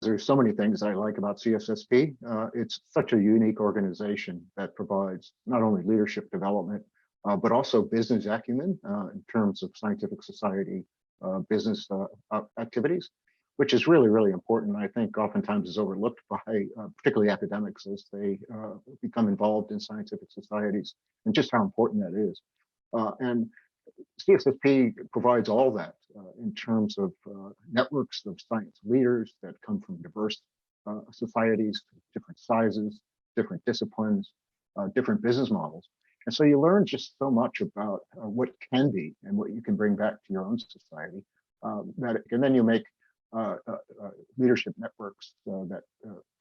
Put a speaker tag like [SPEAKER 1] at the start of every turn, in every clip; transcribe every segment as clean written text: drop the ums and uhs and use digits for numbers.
[SPEAKER 1] There's so many things I like about CSSP. It's such a unique organization that provides not only leadership development, but also business acumen in terms of scientific society business activities, which is really, really important. I think oftentimes is overlooked by particularly academics as they become involved in scientific societies, and just how important that is. And CSSP provides all that in terms of networks of science leaders that come from diverse societies, different sizes, different disciplines, different business models. And so you learn just so much about what can be and what you can bring back to your own society. And then you make leadership networks that,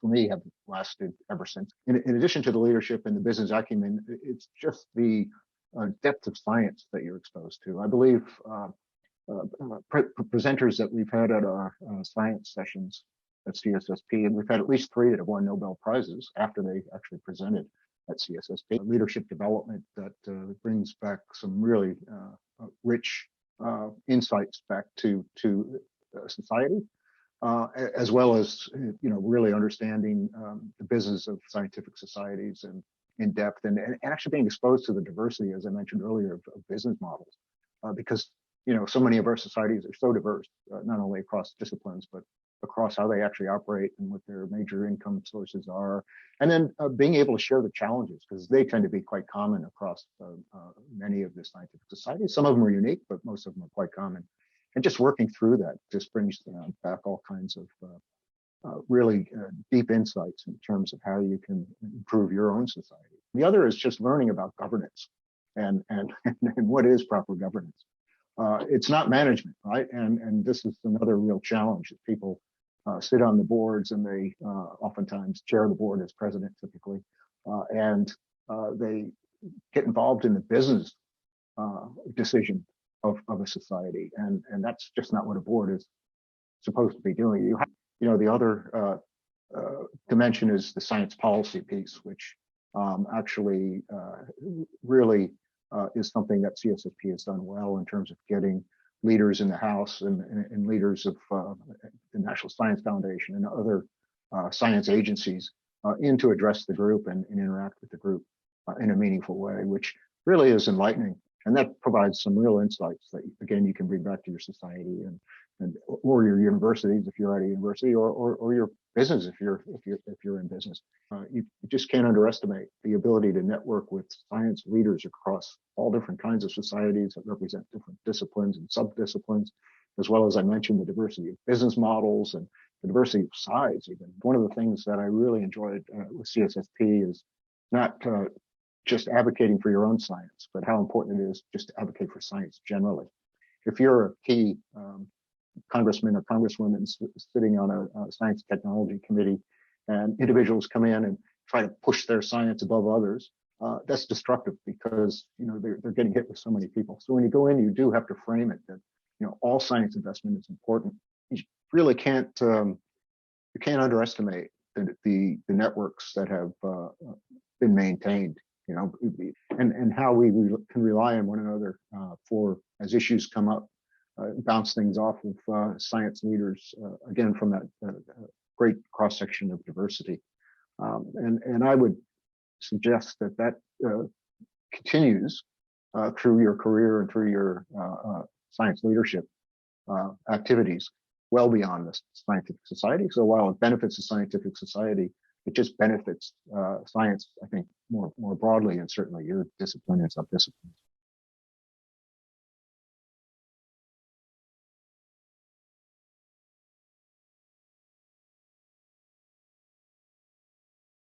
[SPEAKER 1] for me, have lasted ever since. In addition to the leadership and the business acumen, it's just the depth of science that you're exposed to. I believe presenters that we've had at our science sessions at CSSP, and we've had at least 3 that have won Nobel Prizes after they actually presented at CSSP. Leadership development that brings back some really rich insights back to society, as well as really understanding the business of scientific societies and in depth, and actually being exposed to the diversity, as I mentioned earlier, of business models, because so many of our societies are so diverse, not only across disciplines but across how they actually operate and what their major income sources are, and then being able to share the challenges, because they tend to be quite common across many of the scientific societies. Some of them are unique, but most of them are quite common. And just working through that just brings back all kinds of really deep insights in terms of how you can improve your own society. The other is just learning about governance and what is proper governance. It's not management, right? And this is another real challenge that people sit on the boards, and they oftentimes chair the board as president typically, and they get involved in the business decision of a society, and that's just not what a board is supposed to be doing. The other dimension is the science policy piece, which actually really is something that CSSP has done well in terms of getting leaders in the House and leaders of the National Science Foundation and other science agencies in to address the group and interact with the group in a meaningful way, which really is enlightening. And that provides some real insights that, again, you can bring back to your society or your universities if you're at a university, or your business if you're in business. You just can't underestimate the ability to network with science leaders across all different kinds of societies that represent different disciplines and subdisciplines, as well as, I mentioned, the diversity of business models and the diversity of size. Even one of the things that I really enjoyed with CSSP is not just advocating for your own science, but how important it is just to advocate for science generally. If you're a key congressman or congresswoman sitting on a science technology committee, and individuals come in and try to push their science above others, that's destructive, because they're getting hit with so many people. So when you go in, you do have to frame it that all science investment is important. You really can't underestimate the networks that have been maintained. And how we can rely on one another for, as issues come up, bounce things off of science leaders, again, from that great cross-section of diversity. And I would suggest that continues through your career and through your science leadership activities well beyond the scientific society. So while it benefits the scientific society, it just benefits science, I think, more broadly, and certainly your discipline and subdisciplines.